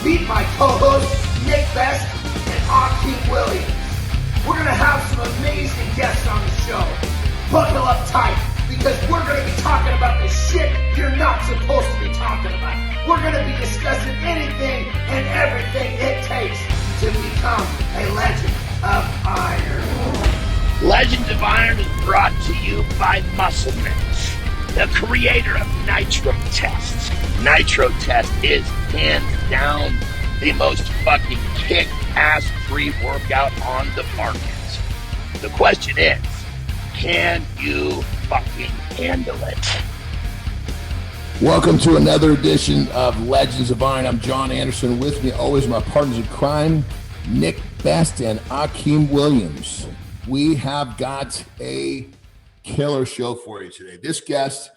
Meet my co-hosts, Nick Best and Akim Williams. We're going to have some amazing guests on the show. Buckle up tight, because we're going to be talking about the shit you're not supposed to be talking about. We're going to be discussing anything and everything it takes to become a Legend of Iron. Legends of Iron is brought to you by Muscle Mints, the creator of Nitro Test. Nitro Test is hands down the most fucking kick-ass pre-workout on the market. The question is, can you fucking handle it? Welcome to another edition of Legends of Iron. I'm Jon Andersen. With me always my partners in crime, Nick Best and Akim Williams. We have got a killer show for you today. This guest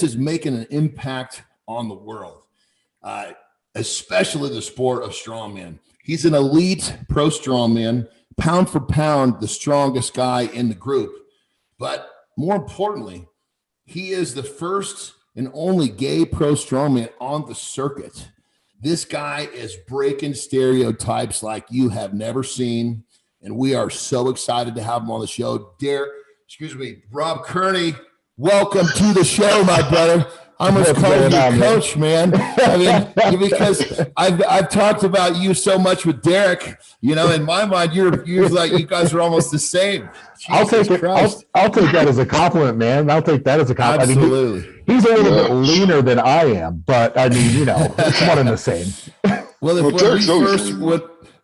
is making an impact on the world, especially the sport of strongman. He's an elite pro strongman, pound for pound, the strongest guy in the group. But more importantly, he is the first and only gay pro strongman on the circuit. This guy is breaking stereotypes like you have never seen, and we are so excited to have him on the show. Rob Kearney, welcome to the show, my brother. I'm going to call you coach, man. I mean, because I've talked about you so much with Derek. You know, in my mind, you're like, you guys are almost the same. I'll take it. I'll take that as a compliment, man. I'll take that as a compliment. Absolutely. I mean, he's a little bit leaner than I am, but I mean, you know, it's one and the same. Well,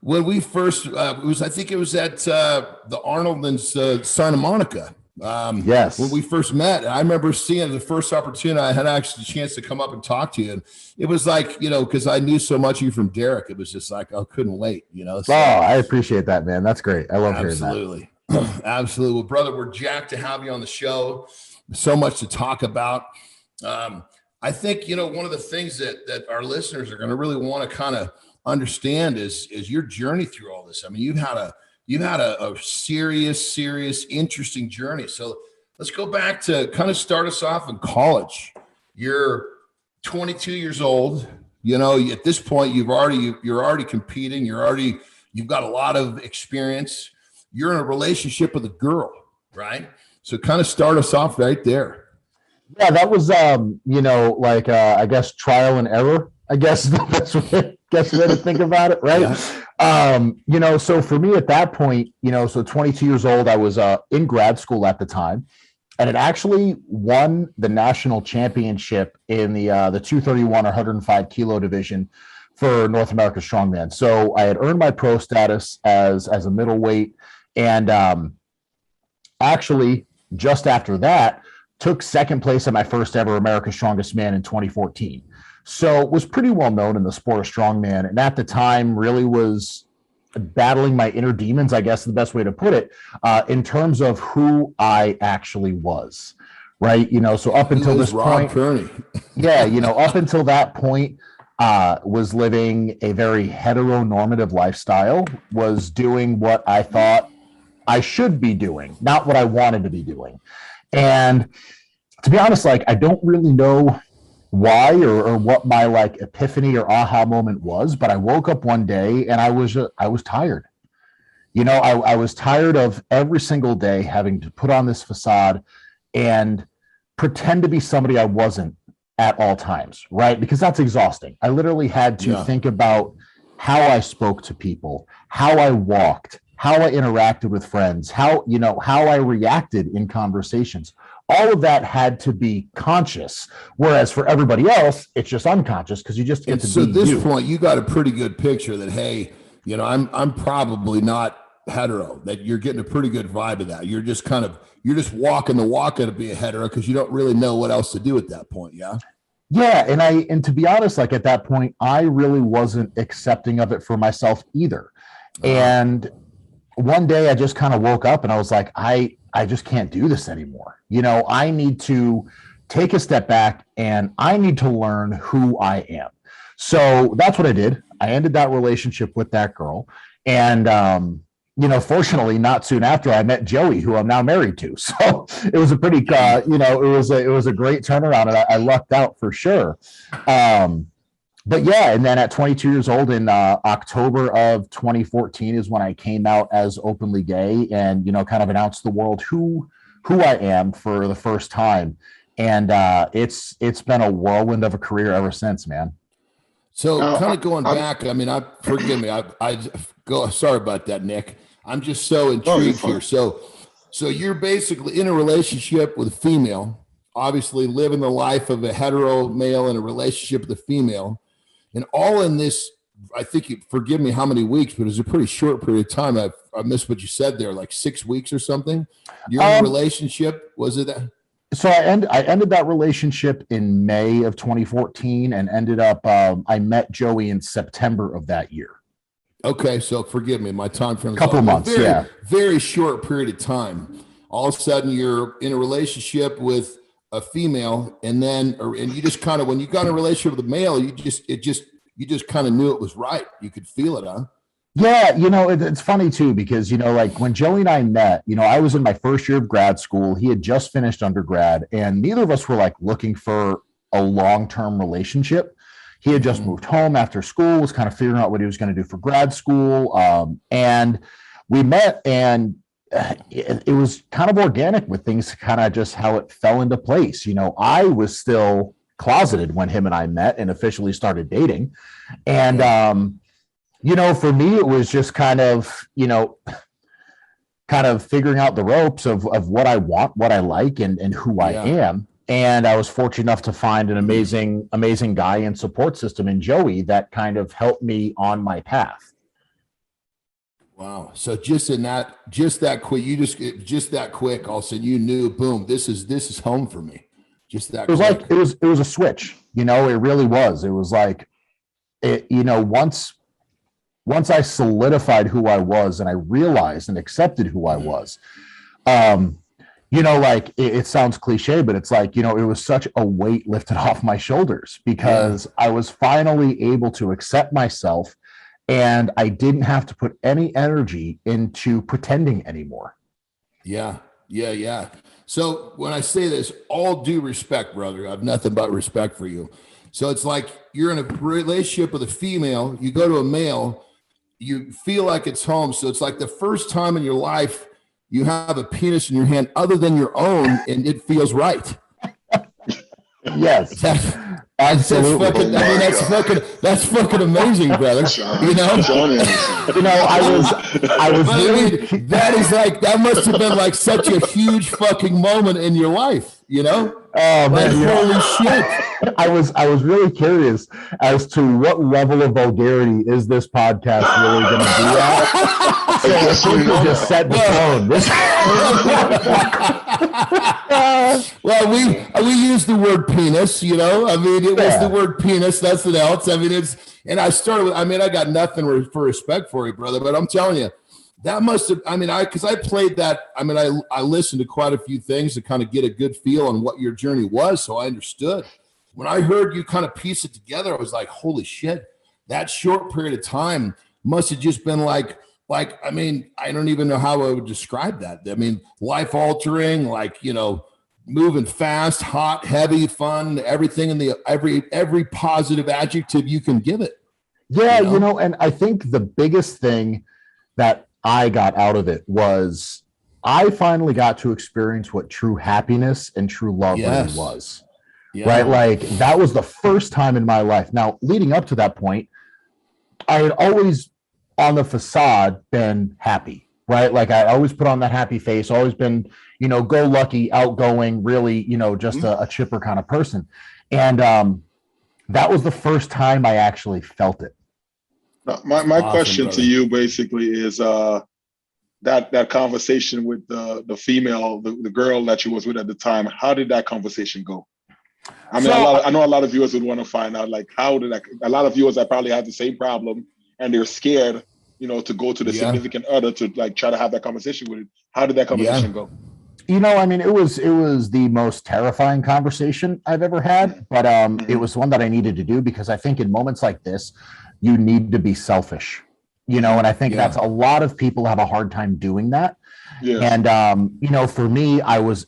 when we first, I think it was at the Arnold and Santa Monica. Yes. When we first met, I remember seeing the first opportunity I had actually a chance to come up and talk to you. And it was like, you know, because I knew so much of you from Derek, it was just like, I couldn't wait, you know. So, I appreciate that, man. That's great. I love hearing that. Absolutely. Absolutely. Well, brother, we're jacked to have you on the show. So much to talk about. I think, you know, one of the things that our listeners are going to really want to kind of understand is your journey through all this. I mean, you've had a serious, interesting journey. So let's go back to kind of start us off in college. You're 22 years old. You know, at this point, you're already competing. You've got a lot of experience. You're in a relationship with a girl, right? So kind of start us off right there. Yeah, that was, you know, like, I guess trial and error, I guess the best way to think about it, right? Yeah. You know, so for me at that point, you know, so 22 years old, I was in grad school at the time, and it actually won the national championship in the 231 or 105 kilo division for North America Strongman. So I had earned my pro status as a middleweight, and actually just after that, took second place at my first ever America's Strongest Man in 2014. So it was pretty well known in the sport of strongman. And at the time really was battling my inner demons, I guess is the best way to put it, in terms of who I actually was, right? You know, so up until this Rob point, Kearney. yeah, you know, up until that point, was living a very heteronormative lifestyle, was doing what I thought I should be doing, not what I wanted to be doing. And to be honest, like, I don't really know why or what my like epiphany or aha moment was, but I woke up one day and I was tired. You know, I was tired of every single day having to put on this facade and pretend to be somebody I wasn't at all times, right? Because that's exhausting. I literally had to think about how I spoke to people, how I walked, how I interacted with friends, how I reacted in conversations. All of that had to be conscious, whereas for everybody else, it's just unconscious because you just get to be you. So at this point, you got a pretty good picture that, hey, you know, I'm probably not hetero, that you're getting a pretty good vibe of that. You're just walking the walk to be a hetero because you don't really know what else to do at that point. Yeah. Yeah. And to be honest, like at that point, I really wasn't accepting of it for myself either. And one day I just kind of woke up and I was like, I just can't do this anymore. You know, I need to take a step back and I need to learn who I am. So that's what I did. I ended that relationship with that girl. And, you know, fortunately, not soon after I met Joey, who I'm now married to. So it was a pretty, you know, it was a great turnaround, and I lucked out for sure. but yeah, and then at 22 years old in October of 2014 is when I came out as openly gay and, kind of announced to the world who I am for the first time. And it's been a whirlwind of a career ever since, man. So kind of going back, I mean, forgive me. I go, sorry about that, Nick. I'm just so intrigued here. So you're basically in a relationship with a female, obviously living the life of a hetero male in a relationship with a female, and all in this, I think, forgive me how many weeks, but it was a pretty short period of time. I missed what you said there, like 6 weeks or something. You're in a relationship, was it that? So I ended that relationship in May of 2014 and ended up, I met Joey in September of that year. Okay, so forgive me, my time frame is couple months, very short period of time. All of a sudden, you're in a relationship with a female, and you just kind of, when you got in a relationship with a male, you just kind of knew it was right. You could feel it, huh? Yeah, it's funny too, because, like when Joey and I met, I was in my first year of grad school. He had just finished undergrad, and neither of us were like looking for a long-term relationship. He had just moved home after school, was kind of figuring out what he was going to do for grad school. And we met, and it was kind of organic with things, kind of just how it fell into place. I was still closeted when him and I met and officially started dating. And, for me, it was just kind of figuring out the ropes of what I want, what I like, and who I am. And I was fortunate enough to find an amazing guy and support system in Joey that kind of helped me on my path. Wow. So just that quick, all of a sudden you knew, boom, this is home for me. Just that. It was a switch, it really was. It was like, once I solidified who I was and I realized and accepted who I was, it sounds cliche, but it's like, it was such a weight lifted off my shoulders because I was finally able to accept myself, and I didn't have to put any energy into pretending anymore. Yeah. So when I say this, all due respect, brother, I have nothing but respect for you. So it's like you're in a relationship with a female, you go to a male, you feel like it's home. So it's like the first time in your life you have a penis in your hand other than your own, and it feels right. Yes. Absolutely. That's fucking amazing, brother. That must have been like such a huge fucking moment in your life, Oh man, holy shit. I was really curious as to what level of vulgarity is this podcast really going to be at. So I think we just set the tone. Well, we use the word penis, I mean, it was the word penis, nothing else. I mean, I got nothing for respect for you, brother, but I'm telling you, that must have, because I played that, I listened to quite a few things to kind of get a good feel on what your journey was, so I understood. When I heard you kind of piece it together, I was like, holy shit, that short period of time must have just been like, I don't even know how I would describe that. Life altering, moving fast, hot, heavy, fun, everything in the every positive adjective you can give it. Yeah, and I think the biggest thing that I got out of it was I finally got to experience what true happiness and true love really was. Yeah. Right? Like that was the first time in my life. Now, leading up to that point, I had always on the facade been happy, right? Like I always put on that happy face, always been, go lucky, outgoing, really, just a chipper kind of person. And that was the first time I actually felt it. My question to you basically is that conversation with the female, the girl that you was with at the time. How did that conversation go? I know a lot of viewers would want to find out, like, how did a lot of viewers that probably have the same problem and they're scared, to go to the significant other to like try to have that conversation with it. How did that conversation go? It was the most terrifying conversation I've ever had, but it was one that I needed to do because I think in moments like this, you need to be selfish, and I think that's a lot of people have a hard time doing that. Yeah. And, for me, I was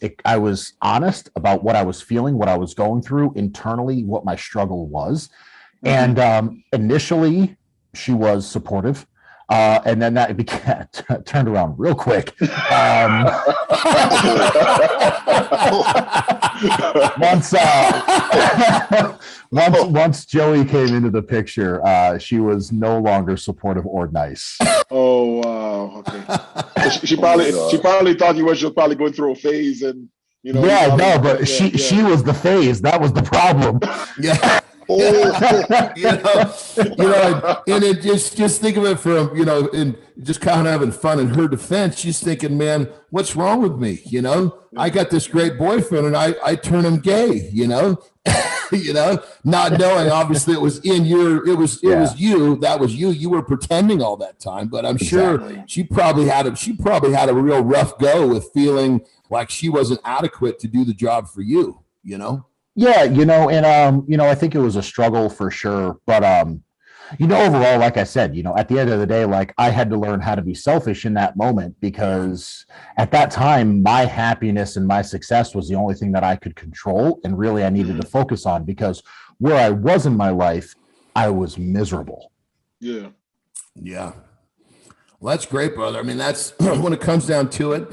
honest about what I was feeling, what I was going through internally, what my struggle was. And initially, she was supportive. And then that became turned around real quick. Once Joey came into the picture, she was no longer supportive or nice. Oh wow! Okay, she probably thought you were just probably going through a phase, and but she was the phase. That was the problem. Yeah. And it just think of it from, and just kind of having fun. In her defense, she's thinking, man, what's wrong with me? I got this great boyfriend and I turn him gay, not knowing obviously it was you. That was you. You were pretending all that time, but I'm sure she probably had a real rough go with feeling like she wasn't adequate to do the job for you, Yeah, and I think it was a struggle for sure. But overall, like I said, at the end of the day, like I had to learn how to be selfish in that moment, because at that time, my happiness and my success was the only thing that I could control, and really I needed to focus on, because where I was in my life, I was miserable. Yeah. Yeah. Well, that's great, brother. I mean, that's when it comes down to it,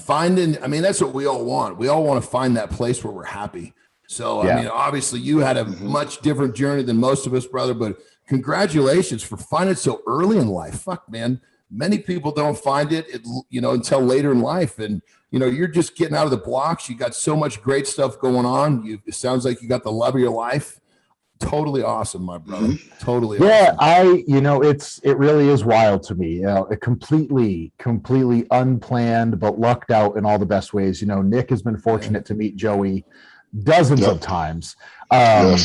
that's what we all want. We all want to find that place where we're happy. So, I mean, obviously you had a much different journey than most of us, brother, but congratulations for finding it so early in life. Fuck, man. Many people don't find it, until later in life. And, you're just getting out of the blocks. You got so much great stuff going on. It sounds like you got the love of your life. Totally awesome, my brother. Totally. Yeah. Awesome. It really is wild to me. It completely unplanned, but lucked out in all the best ways. Nick has been fortunate to meet Joey dozens of times. And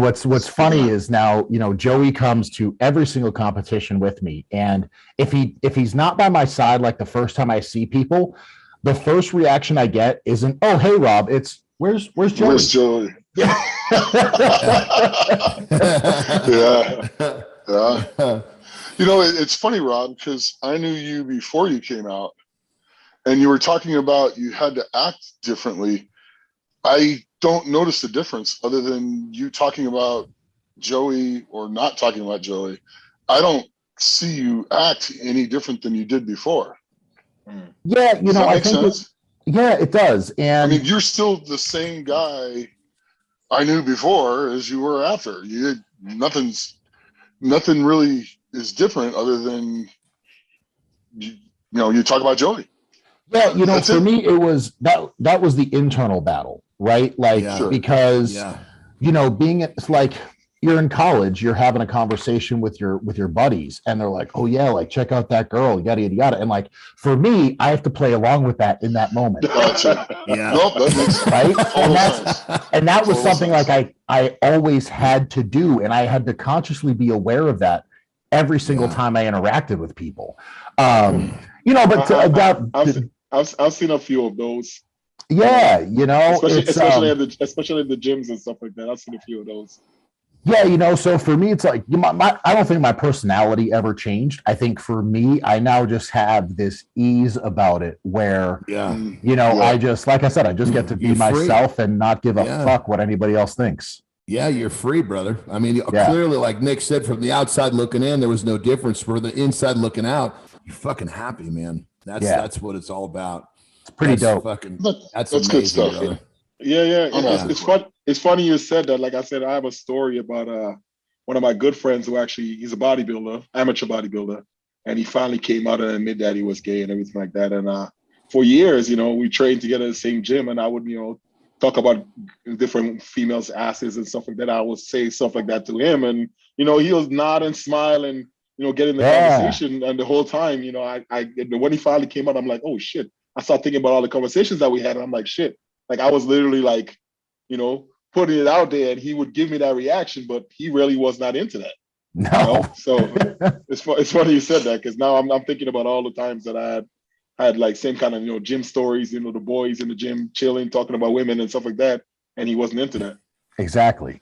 what's funny is now, Joey comes to every single competition with me. And if he's not by my side, like the first time I see people, the first reaction I get isn't, "Oh, hey Rob," it's where's Joey? Where's Joey? Yeah. It's funny, Rob, because I knew you before you came out, and you were talking about you had to act differently. I don't notice the difference other than you talking about Joey or not talking about Joey. I don't see you act any different than you did before. Yeah, I think it does. And I mean, you're still the same guy I knew before as you were after. Nothing really is different other than you talk about Joey. Yeah, for me, it was that was the internal battle, right? Like, because being it's like you're in college, you're having a conversation with your buddies, and they're like, "Oh yeah, like check out that girl, yada yada yada." And like for me, I have to play along with that in that moment. Right? And that was something like I always had to do, and I had to consciously be aware of that every single time I interacted with people. I've seen a few of those. Yeah, especially at the gyms and stuff like that. I've seen a few of those. Yeah, so for me, it's like I don't think my personality ever changed. I think for me, I now just have this ease about it where, I just, like I said, I just get to be myself and not give a fuck what anybody else thinks. Yeah, you're free, brother. I mean, clearly, like Nick said, from the outside looking in, there was no difference. For the inside looking out, you're fucking happy, man. That's what it's all about. It's pretty dope. That's amazing, good stuff. Brother. Yeah. It's fun. It's funny you said that. Like I said, I have a story about one of my good friends who he's a bodybuilder, amateur bodybuilder, and he finally came out and admitted that he was gay and everything like that. And for years, we trained together at the same gym, and I would, talk about different females' asses and stuff like that. I would say stuff like that to him, and he was nodding, smiling, getting the conversation, and the whole time, when he finally came out, I'm like, oh shit. I started thinking about all the conversations that we had, and I'm like, shit. Like I was literally like, putting it out there, and he would give me that reaction, but he really was not into that. No. So it's funny you said that, because now I'm thinking about all the times that I had like same kind of gym stories, the boys in the gym chilling, talking about women and stuff like that, and he wasn't into that. Exactly.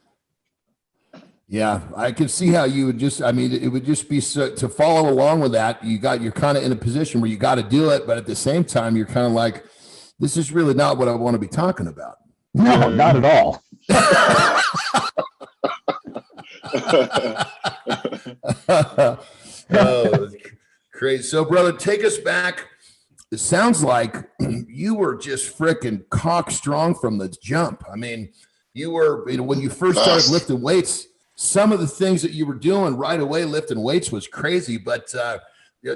Yeah, I could see how you would just, it would just be to follow along with that. You're kind of in a position where you got to do it, but at the same time, you're kind of like, this is really not what I want to be talking about. No, not at all. Oh, crazy. So, brother, take us back. It sounds like you were just freaking cock strong from the jump. I mean, you were, when you first started lifting weights, some of the things that you were doing right away lifting weights was crazy. But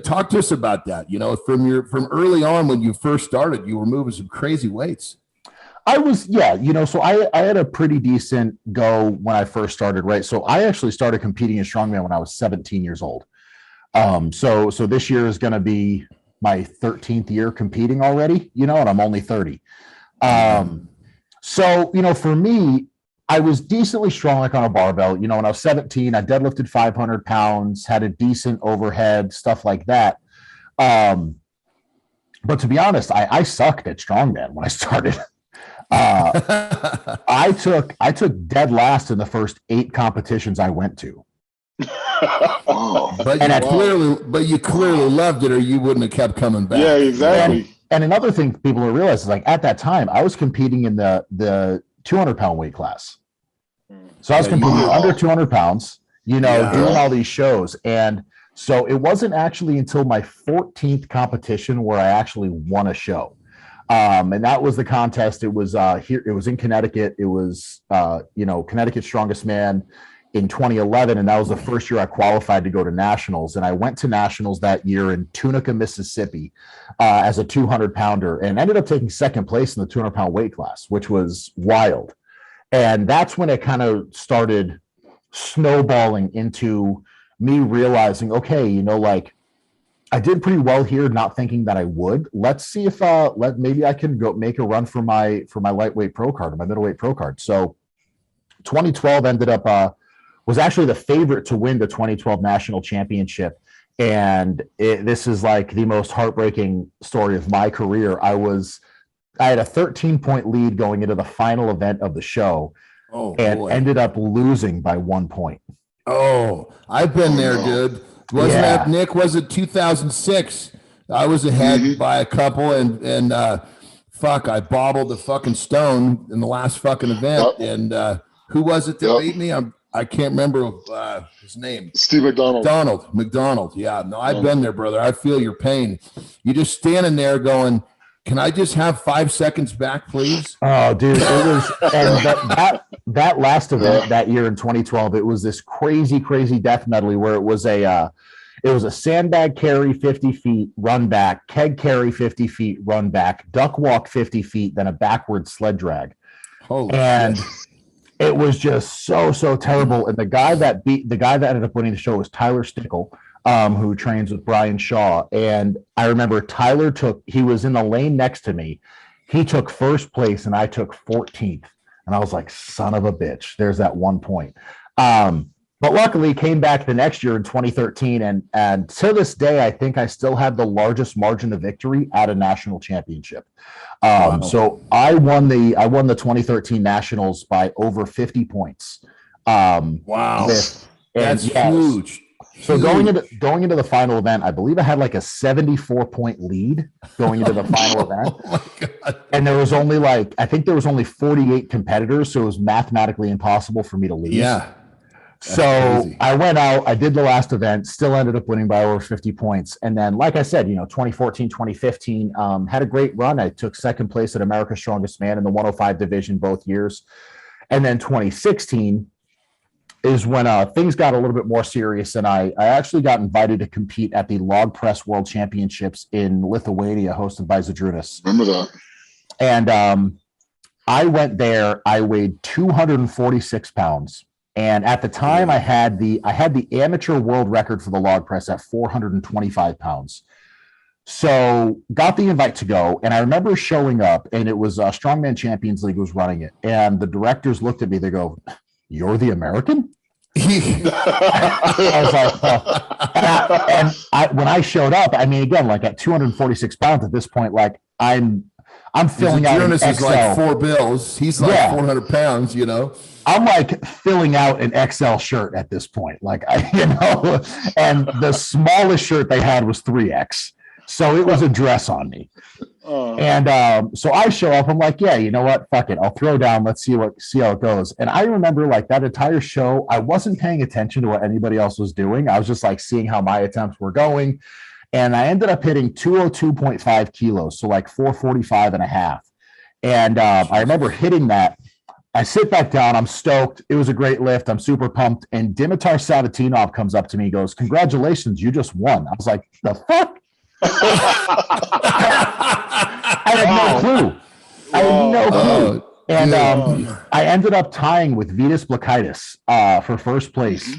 talk to us about that. From early on when you first started, you were moving some crazy weights. I was, so I had a pretty decent go when I first started, right? So I actually started competing in strongman when I was 17 years old. So this year is going to be my 13th year competing already, and I'm only 30. So, for me, I was decently strong, like on a barbell. When I was 17, I deadlifted 500 pounds, had a decent overhead, stuff like that. But to be honest, I sucked at strongman when I started. I took dead last in the first 8 competitions I went to. But you clearly loved it, or you wouldn't have kept coming back. Yeah, exactly. And another thing people don't realize is, like, at that time, I was competing in the 200-pound weight class. So I was competing under 200 pounds, doing all these shows. And so it wasn't actually until my 14th competition where I actually won a show. And that was the contest. It was here. It was in Connecticut. It was, Connecticut Strongest Man in 2011. And that was the first year I qualified to go to nationals. And I went to nationals that year in Tunica, Mississippi, as a 200-pounder, and ended up taking second place in the 200-pound weight class, which was wild. And that's when it kind of started snowballing into me realizing, okay, I did pretty well here, not thinking that I would. Let's see if maybe I can go make a run for my lightweight pro card, or my middleweight pro card. So 2012 ended up was actually the favorite to win the 2012 national championship. And this is like the most heartbreaking story of my career. I had a 13-point lead going into the final event of the show, ended up losing by 1 point. Oh, I've been there, dude. Wasn't that, Nick? Was it 2006? I was ahead by a couple, and I bobbled the fucking stone in the last fucking event. And who was it that beat me? I can't remember his name. Steve McDonald. McDonald. Yeah, no, I've been there, brother. I feel your pain. You're just standing there going, can I just have 5 seconds back, please? Oh, dude, it was, and that last event that year in 2012, it was this crazy death medley where it was a sandbag carry 50 feet, run back, keg carry 50 feet, run back, duck walk 50 feet, then a backward sled drag. Holy and shit. It was just so terrible. And the guy that ended up winning the show was Tyler Stickle, who trains with Brian Shaw. And I remember he was in the lane next to me. He took first place and I took 14th. And I was like, son of a bitch, there's that 1 point. But luckily came back the next year in 2013. And to this day, I think I still have the largest margin of victory at a national championship. Wow. So I won the 2013 nationals by over 50 points. Wow. That's huge. So going into the final event, I believe I had like a 74-point lead going into the final event. Oh my God. And there was only I think there was only 48 competitors, so it was mathematically impossible for me to lose. Yeah. So crazy. I went out, I did the last event, still ended up winning by over 50 points. And then, like I said, 2014, 2015, had a great run. I took second place at America's Strongest Man in the 105 division both years. And then 2016 is when things got a little bit more serious. And I actually got invited to compete at the Log Press World Championships in Lithuania, hosted by Zadrunas. Remember that. And I went there, I weighed 246 pounds. And at the time, I had the amateur world record for the log press at 425 pounds. So got the invite to go. And I remember showing up, and it was Strongman Champions League was running it. And the directors looked at me, they go, "You're the American?" I was like, when I showed up, I mean, again, like at 246 pounds at this point, like I'm filling out an XL. Is like 4 bills. He's like 400 pounds, I'm like filling out an XL shirt at this point. Like, and the smallest shirt they had was 3X. So it was a dress on me. And so I show up. I'm like, yeah, you know what? Fuck it. I'll throw down. Let's see how it goes. And I remember like that entire show, I wasn't paying attention to what anybody else was doing. I was just like seeing how my attempts were going. And I ended up hitting 202.5 kilos. So like 445 and a half. And I remember hitting that. I sit back down. I'm stoked. It was a great lift. I'm super pumped. And Dimitar Savatinov comes up to me and goes, congratulations, you just won. I was like, the fuck? I had no clue. I had no clue. And I ended up tying with Vitas Blakaitis for first place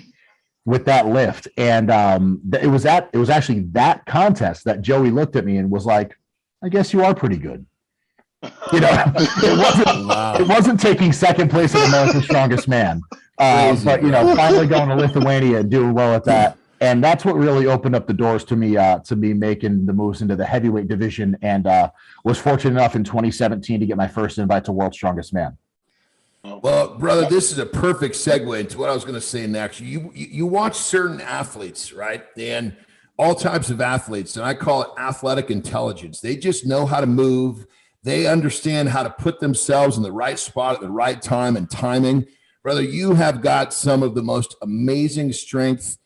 with that lift. And it was actually that contest that Joey looked at me and was like, I guess you are pretty good. You know, it wasn't taking second place at America's Strongest Man. But, you know, finally going to Lithuania and doing well at that. And that's what really opened up the doors to me making the moves into the heavyweight division, and was fortunate enough in 2017 to get my first invite to World's Strongest Man. Well, brother, this is a perfect segue into what I was going to say next. You watch certain athletes, right? And all types of athletes, and I call it athletic intelligence. They just know how to move. They understand how to put themselves in the right spot at the right time and timing. Brother, you have got some of the most amazing strength,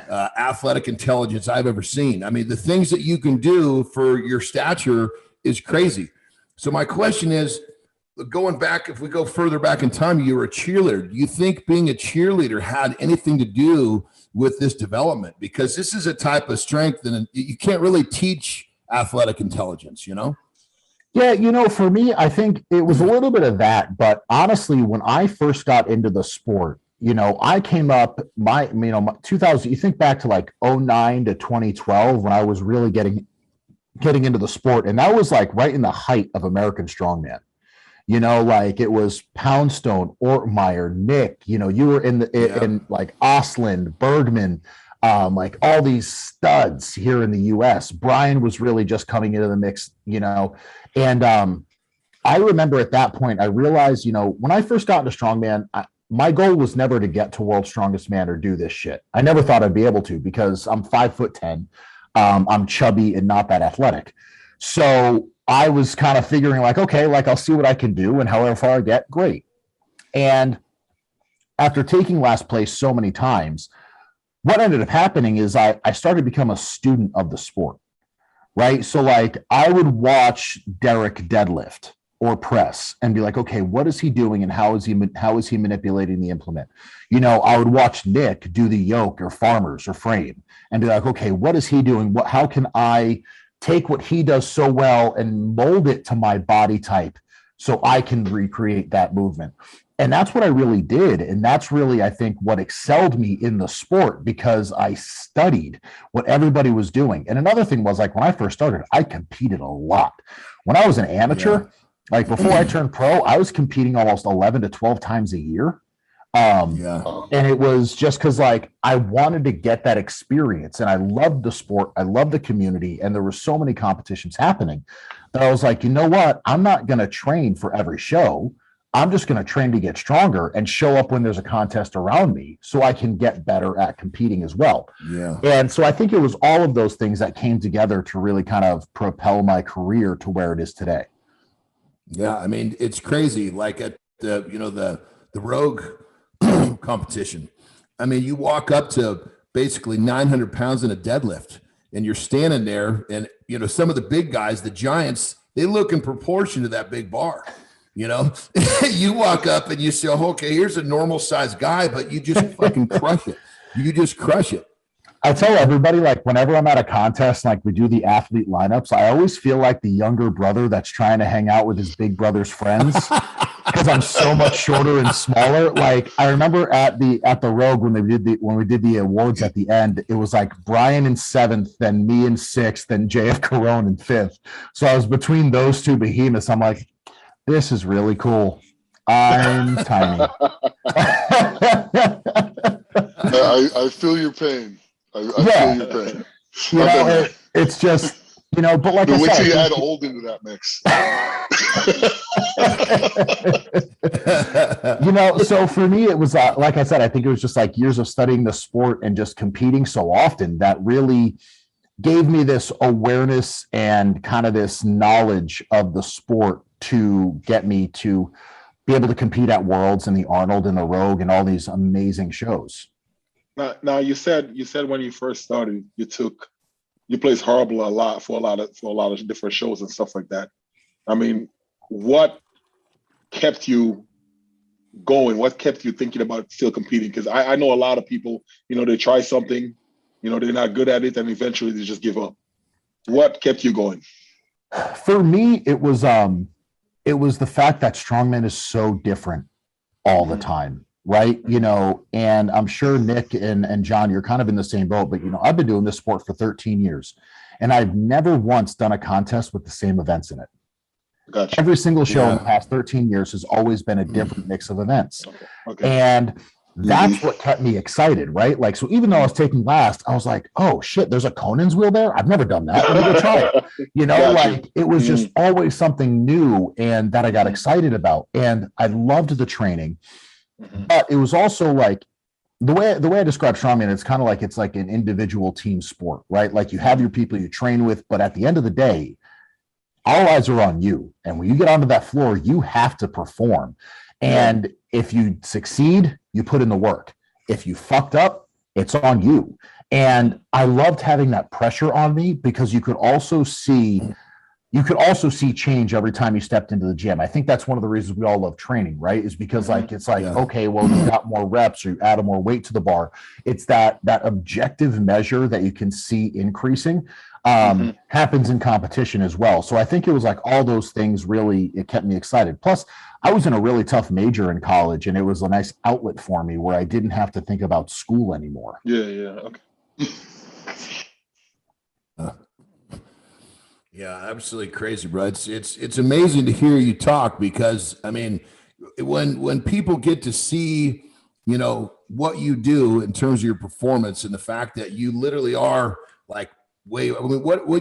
athletic intelligence I've ever seen. I mean, the things that you can do for your stature is crazy. So my question is, going back, if we go further back in time, you were a cheerleader. Do you think being a cheerleader had anything to do with this development? Because this is a type of strength that you can't really teach athletic intelligence, you know? Yeah, you know, for me, I think it was a little bit of that. But honestly, when I first got into the sport, you know, I came up, 2000, you think back to like 2009 to 2012 when I was really getting into the sport. And that was like right in the height of American Strongman. You know, like it was Poundstone, Ortmeyer, Nick, you know, you were in like Osland, Bergman, like all these studs here in the US. Brian was really just coming into the mix, you know. And I remember at that point, I realized, you know, when I first got into Strongman, my goal was never to get to World's Strongest Man or do this shit. I never thought I'd be able to, because I'm 5'10". I'm chubby and not that athletic. So I was kind of figuring like, okay, like I'll see what I can do, and however far I get, great. And after taking last place so many times, what ended up happening is I started to become a student of the sport, right? So like I would watch Derek deadlift or press and be like, okay, what is he doing and how is he manipulating the implement? You know, I would watch Nick do the yoke or farmers or frame and be like, okay, what is he doing? How can I take what he does so well and mold it to my body type so I can recreate that movement? And that's what I really did. And that's really, I think, what excelled me in the sport, because I studied what everybody was doing. And another thing was, like, when I first started, I competed a lot. When I was an amateur, like before I turned pro, I was competing almost 11 to 12 times a year. And it was just because like I wanted to get that experience, and I loved the sport. I loved the community, and there were so many competitions happening that I was like, you know what? I'm not going to train for every show. I'm just going to train to get stronger and show up when there's a contest around me so I can get better at competing as well. Yeah. And so I think it was all of those things that came together to really kind of propel my career to where it is today. Yeah, I mean, it's crazy. Like at the Rogue competition, I mean, you walk up to basically 900 pounds in a deadlift, and you're standing there, and you know, some of the big guys, the giants, they look in proportion to that big bar. You know, you walk up and you say, oh, okay, here's a normal sized guy, but you just fucking crush it. You just crush it. I tell everybody, like, whenever I'm at a contest, like we do the athlete lineups, I always feel like the younger brother that's trying to hang out with his big brother's friends because I'm so much shorter and smaller. Like, I remember at the Rogue when we did the awards at the end, it was like Brian in 7th, then me in 6th, then JF Caron in 5th. So I was between those two behemoths. I'm like, this is really cool. I'm tiny. I feel your pain. I feel your pain. You know, it's just, you know, but like I said, wait till you add old into that mix. You know, so for me, it was like I said, I think it was just like years of studying the sport and just competing so often that really gave me this awareness and kind of this knowledge of the sport to get me to be able to compete at Worlds and the Arnold and the Rogue and all these amazing shows. Now you said when you first started, you placed horrible a lot for a lot of different shows and stuff like that. I mean, what kept you going? What kept you thinking about still competing? Because I know a lot of people, they try something, they're not good at it, and eventually they just give up. What kept you going? For me, it was the fact that strongman is so different all the time, right? And I'm sure Nick and John, you're kind of in the same boat, but I've been doing this sport for 13 years and I've never once done a contest with the same events in it. Gotcha. Every single show in the past 13 years has always been a different mix of events. Okay. And that's what kept me excited, right? Like, so even though I was taking last, I was like, oh shit, there's a Conan's wheel there. I've never done that. Let me go try it. Like it was just always something new and that I got excited about. And I loved the training, but it was also like the way I describe strongman, it's like an individual team sport, right? Like you have your people you train with, but at the end of the day, all eyes are on you. And when you get onto that floor, you have to perform. And if you succeed, you put in the work. If you fucked up, it's on you. And I loved having that pressure on me because you could also see change every time you stepped into the gym. I think that's one of the reasons we all love training, right? Is because okay, well, you got more reps or you add more weight to the bar. It's that objective measure that you can see increasing happens in competition as well. So I think it was like all those things really, it kept me excited. Plus I was in a really tough major in college and it was a nice outlet for me where I didn't have to think about school anymore. Yeah. Okay. Yeah, absolutely crazy, bro. It's amazing to hear you talk because I mean, when people get to see, what you do in terms of your performance and the fact that you literally are like what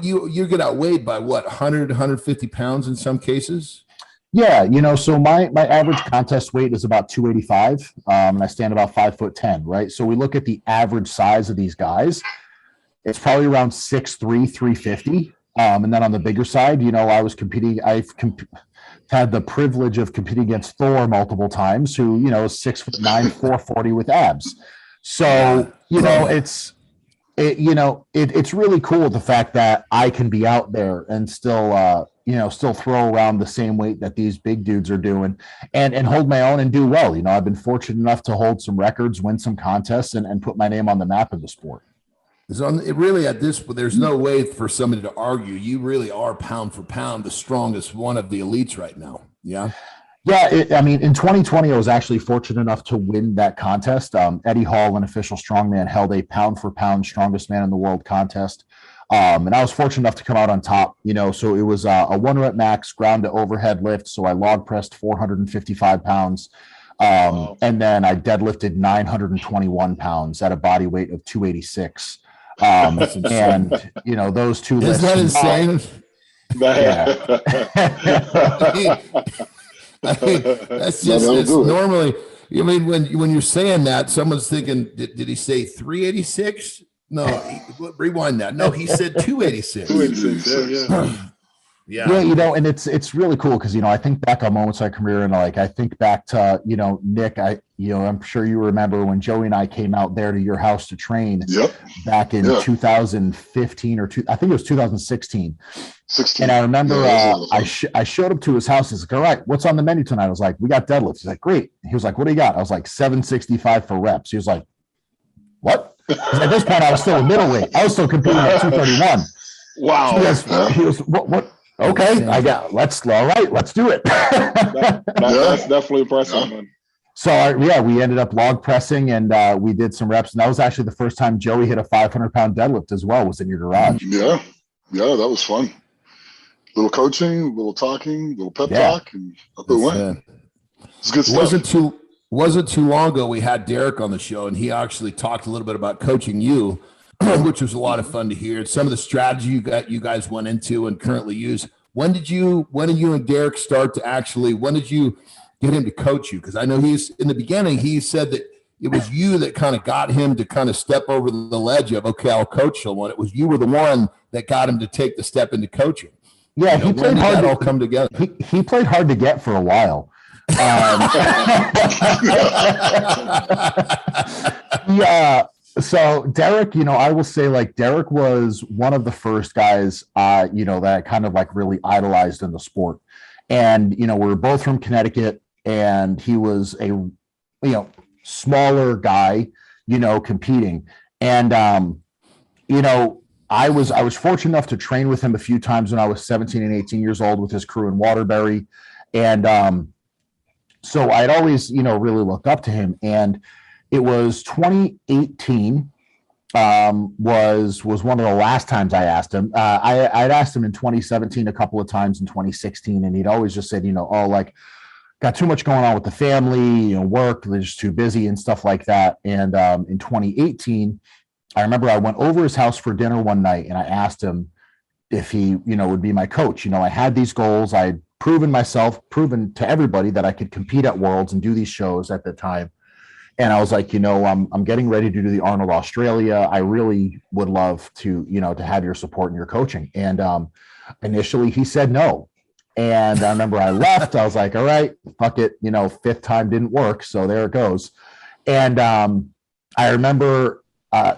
you get outweighed by 100, 150 pounds in some cases? Yeah, so my average contest weight is about 285, and I stand about 5'10", right? So we look at the average size of these guys, it's probably around 6'3", 350. And then on the bigger side, I was competing. Had the privilege of competing against Thor multiple times, who is 6'9", 440 with abs. So it's really cool the fact that I can be out there and still throw around the same weight that these big dudes are doing and hold my own and do well. I've been fortunate enough to hold some records, win some contests and put my name on the map of the sport. So it really there's no way for somebody to argue. You really are pound for pound the strongest one of the elites right now. Yeah. Yeah. In 2020, I was actually fortunate enough to win that contest. Eddie Hall, an official strongman, held a pound for pound strongest man in the world contest. And I was fortunate enough to come out on top, so it was a 1 rep max ground to overhead lift. So I log pressed 455 pounds. And then I deadlifted 921 pounds at a body weight of 286. And those two lifts. Isn't that insane? That's just normally. When you're saying that, someone's thinking, did he say 386? No, rewind that. No, he said 286. 286. Yeah, and it's really cool because I think back on moments in my career and I think back to Nick. I'm sure you remember when Joey and I came out there to your house to train back in 2015 I think it was 2016. And I remember I showed up to his house. He's like, all right, what's on the menu tonight? I was like, we got deadlifts. He's like, great. He was like, what do you got? I was like, 765 for reps. He was like, what? Because at this point I was still a middleweight. I was still competing at 231. Wow. So he was what? Okay, let's do it. That's definitely impressive, man. So we ended up log pressing and we did some reps. And that was actually the first time Joey hit a 500-pound deadlift as well, was in your garage. Yeah, that was fun. Little coaching, little talking, little pep talk, and up it went. It's good stuff. Wasn't too long ago we had Derek on the show and he actually talked a little bit about coaching you, which was a lot of fun to hear. Some of the strategy you guys went into and currently use. When did you and Derek start to when did you get him to coach you? Because I know in the beginning, he said that it was you that kind of got him to kind of step over the ledge of, okay, I'll coach someone. It was you were the one that got him to take the step into coaching. Yeah, he played hard. That all come together. He played hard to get for a while. Yeah. So Derek, I will say, like, Derek was one of the first guys, that I kind of like really idolized in the sport. And, we were both from Connecticut, and he was a, smaller guy, competing. And, I was fortunate enough to train with him a few times when I was 17 and 18 years old with his crew in Waterbury. And so I'd always, really looked up to him. And it was 2018 was one of the last times I asked him. I'd asked him in 2017 a couple of times, in 2016, and he'd always just said, got too much going on with the family, work, they're just too busy and stuff like that. And in 2018, I remember I went over his house for dinner one night, and I asked him if he, would be my coach. I had these goals. I had proven to everybody that I could compete at Worlds and do these shows at the time. And I was like, I'm getting ready to do the Arnold Australia. I really would love to, to have your support and your coaching. And initially he said no. And I remember I left. I was like, all right, fuck it. Fifth time didn't work. So there it goes. And I remember,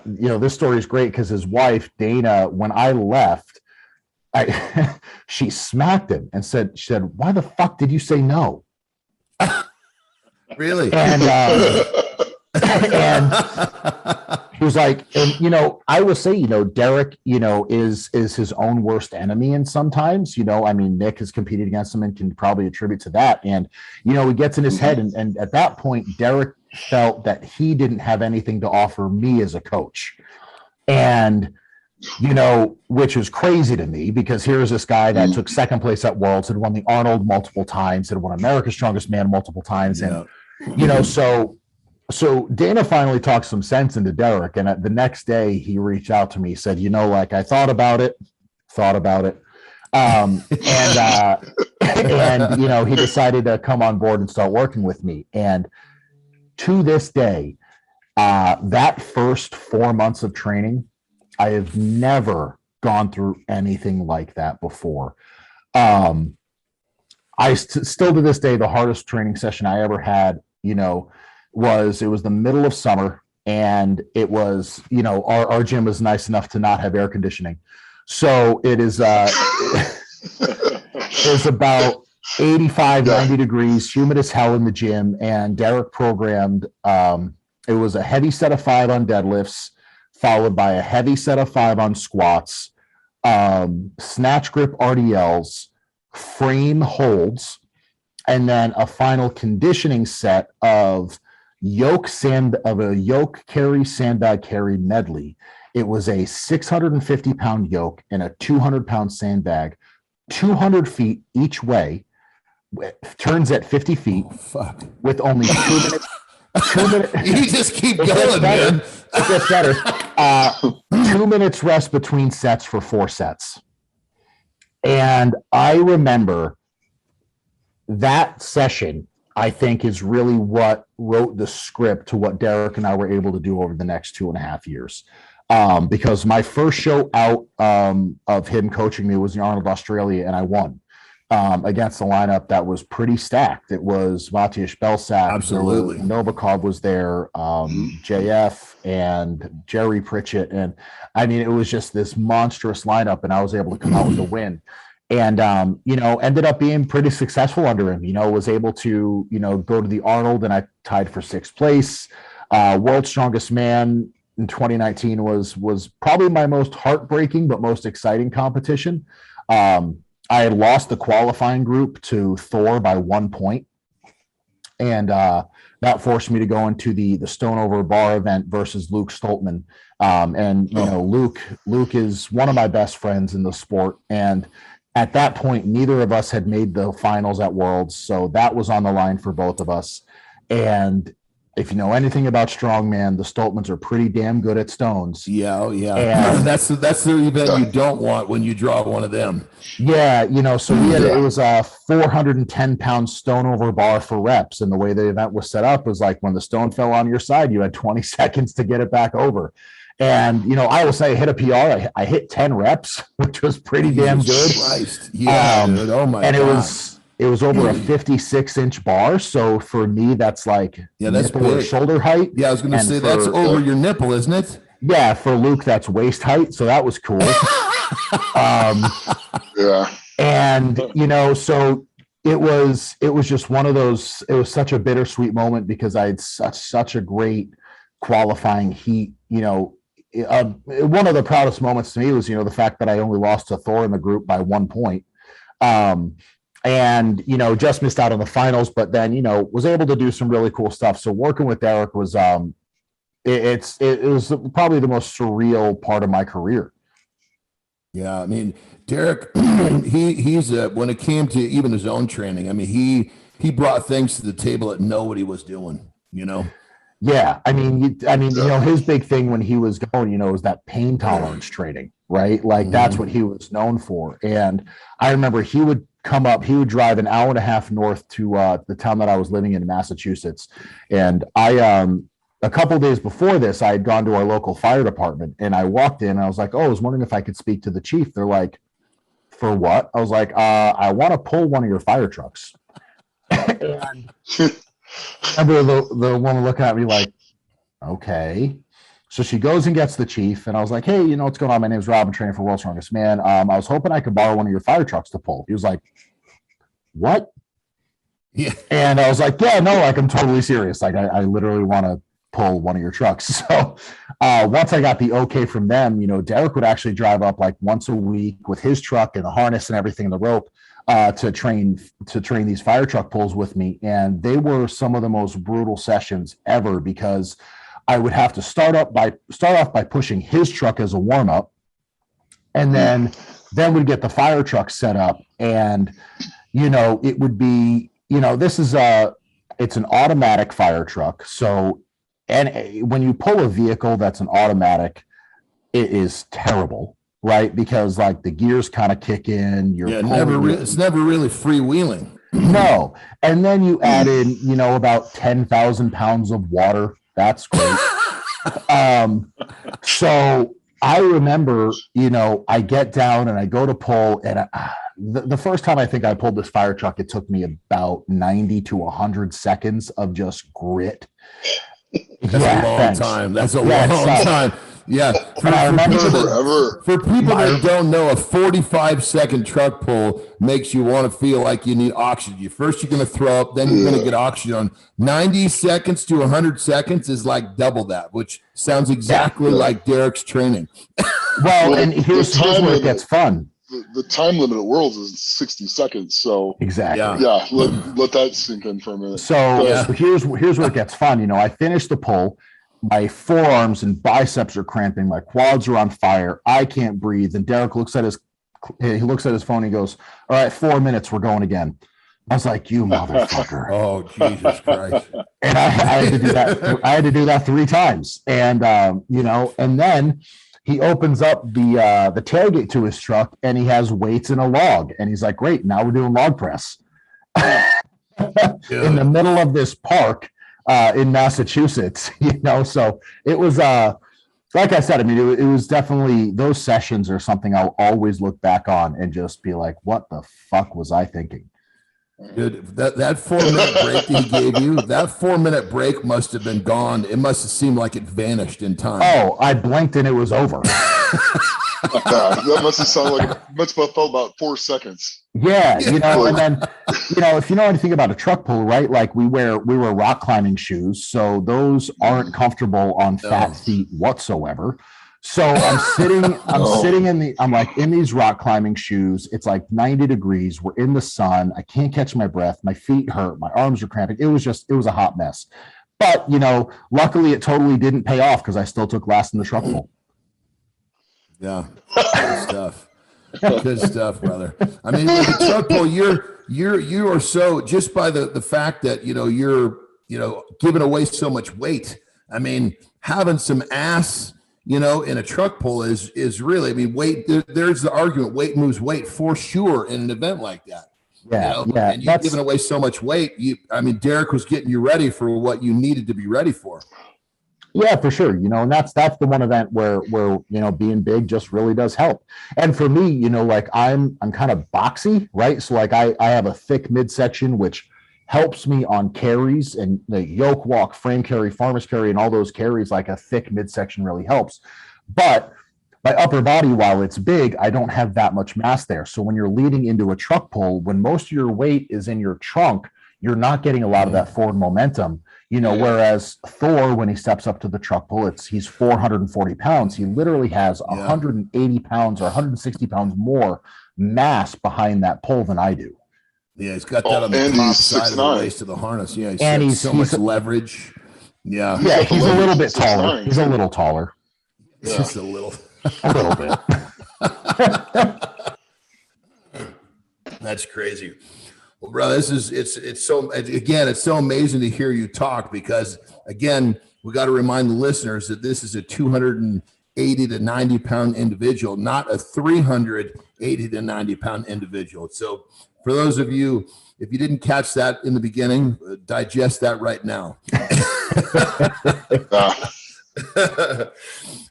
this story is great because his wife, Dana, when I left, she smacked him and said, why the fuck did you say no? Really? And and he was like, and I will say, Derek, is his own worst enemy. And sometimes, Nick has competed against him and can probably attribute to that. And, he gets in his head. And at that point, Derek felt that he didn't have anything to offer me as a coach. And, which was crazy to me, because here's this guy that took second place at Worlds, had won the Arnold multiple times, had won America's Strongest Man multiple times. And, so Dana finally talked some sense into Derek. And the next day he reached out to me, said, I thought about it. And he decided to come on board and start working with me. And to this day, that first 4 months of training, I have never gone through anything like that before. Still to this day, the hardest training session I ever had, was the middle of summer, and it was, our gym was nice enough to not have air conditioning. So it is, it's about 85, 90 degrees, humid as hell in the gym. And Derek programmed, it was a heavy set of 5 on deadlifts, followed by a heavy set of 5 on squats, snatch grip RDLs, frame holds, and then a final conditioning set of yoke carry, sandbag carry medley. It was a 650-pound yoke and a 200-pound sandbag, 200 feet each way, turns at 50 feet, with only 2 minutes. 2 minutes. You just keep going, man. It gets better. 2 minutes rest between sets for 4 sets. And I remember that session, I think, is really what wrote the script to what Derek and I were able to do over the next 2.5 years. Because my first show out of him coaching me was the Arnold Australia, and I won against a lineup that was pretty stacked. It was Matthias Belsack, absolutely, Novikov was there, JF and Jerry Pritchett, and I mean, it was just this monstrous lineup, and I was able to come out with a win. And, ended up being pretty successful under him, was able to, go to the Arnold, and I tied for 6th place. World's Strongest Man in 2019 was probably my most heartbreaking but most exciting competition. I had lost the qualifying group to Thor by 1 point. And that forced me to go into the Stone Over Bar event versus Luke Stoltman. Luke is one of my best friends in the sport. And at that point, neither of us had made the finals at Worlds, so that was on the line for both of us. And if you know anything about strongman, the Stoltmans are pretty damn good at stones. Yeah, And that's the event you don't want when you draw one of them. Yeah, so we had it was a 410-pound stone over bar for reps, and the way the event was set up was like when the stone fell on your side, you had 20 seconds to get it back over. And I will say I hit a PR. I hit 10 reps, which was pretty damn good. Christ. Yeah, dude. Oh my god! And it was over a 56-inch bar. So for me, that's like that's nipple or shoulder height. Yeah, I was going to say that's over your nipple, isn't it? Yeah, for Luke, that's waist height. So that was cool. Yeah. And so it was just one of those. It was such a bittersweet moment because I had such a great qualifying heat. One of the proudest moments to me was the fact that I only lost to Thor in the group by 1 point. And just missed out on the finals, but then was able to do some really cool stuff. So working with Derek was it was probably the most surreal part of my career. Yeah, I mean, Derek, he's when it came to even his own training, I mean, he brought things to the table that nobody was doing. Yeah, I mean, his big thing when he was going, was that pain tolerance training, right? Like that's what he was known for. And I remember he would come up, he would drive an hour and a half north to the town that I was living in Massachusetts. And I, a couple of days before this, I had gone to our local fire department and I walked in and I was like, oh, I was wondering if I could speak to the chief. They're like, for what? I was like, I want to pull one of your fire trucks. And I remember the woman looking at me like, okay. So she goes and gets the chief, and I was like, hey, what's going on? My name's Rob. I'm training for World's Strongest Man. I was hoping I could borrow one of your fire trucks to pull. He was like, what? Yeah. And I was like, yeah, no, like I'm totally serious. Like I literally want to pull one of your trucks. So once I got the okay from them, Derek would actually drive up like once a week with his truck and the harness and everything and the rope to train these fire truck pulls with me. And they were some of the most brutal sessions ever because I would have to start off by pushing his truck as a warm-up, and then we'd get the fire truck set up. And, it would be, this is it's an automatic fire truck. So, and when you pull a vehicle that's an automatic, it is terrible, right? Because like the gears kind of kick in. It's never really freewheeling. No. And then you add in, about 10,000 pounds of water. That's great. So I remember, I get down and I go to pull, and the first time I think I pulled this fire truck, it took me about 90 to 100 seconds of just grit. That's a long time. That's a long time. Yeah. For people that don't know, a 45-second truck pull makes you want to feel like you need oxygen. First, you're going to throw up, then you're going to get oxygen on. 90 seconds to 100 seconds is like double that, which sounds exactly like Derek's training. Well, and here's where it gets fun. The time limit at Worlds is 60 seconds. So exactly. Yeah. Let that sink in for a minute. So here's where it gets fun. I finished the pull. My forearms and biceps are cramping. My quads are on fire. I can't breathe. And Derek looks at his phone. And he goes, all right, 4 minutes. We're going again. I was like, you motherfucker. Oh, Jesus Christ. And I had to do that. I had to do that 3 times. And, and then he opens up the tailgate to his truck and he has weights in a log. And he's like, great. Now we're doing log press in the middle of this park. In Massachusetts, so it was, like I said, I mean, it was definitely, those sessions are something I'll always look back on and just be like, what the fuck was I thinking? Dude, that 4 minute break that he gave you, that 4 minute break must have been gone. It must have seemed like it vanished in time. Oh, I blinked and it was over. That must have sounded like, must have felt about 4 seconds. Yeah, and then, if you know anything about a truck pull, right? Like we wear rock climbing shoes, so those aren't comfortable on fat feet whatsoever. So I'm sitting in these rock climbing shoes. It's like 90 degrees. We're in the sun. I can't catch my breath. My feet hurt. My arms are cramping. It was a hot mess. But, luckily it totally didn't pay off because I still took last in the truck pull. Yeah, good stuff. Good stuff, brother. I mean, with the truck pull, you are so, just by the fact that you're giving away so much weight. I mean, having some ass, in a truck pull is really, I mean, weight, there's the argument, weight moves weight for sure in an event like that. Yeah. And you're giving away so much weight. Derek was getting you ready for what you needed to be ready for. Yeah, for sure. And that's the one event where being big just really does help. And for me, like I'm kind of boxy, right? So like I have a thick midsection, which helps me on carries and the yoke walk, frame carry, farmer's carry, and all those carries. Like a thick midsection really helps. But my upper body, while it's big, I don't have that much mass there. So when you're leading into a truck pull, when most of your weight is in your trunk, you're not getting a lot of that forward momentum. Whereas Thor, when he steps up to the truck pull, he's 440 pounds. He literally has 180 pounds or 160 pounds more mass behind that pull than I do. Yeah, he's got that on the top side of the waist of the harness. Yeah, he's so much leverage. Yeah, he's a little bit taller. He's a little taller. Just a little. A little bit. That's crazy. Well, bro, it's so amazing to hear you talk, because again, we got to remind the listeners that this is a 280 to 90 pound individual, not a 380 to 90 pound individual. So for those of you, if you didn't catch that in the beginning, digest that right now.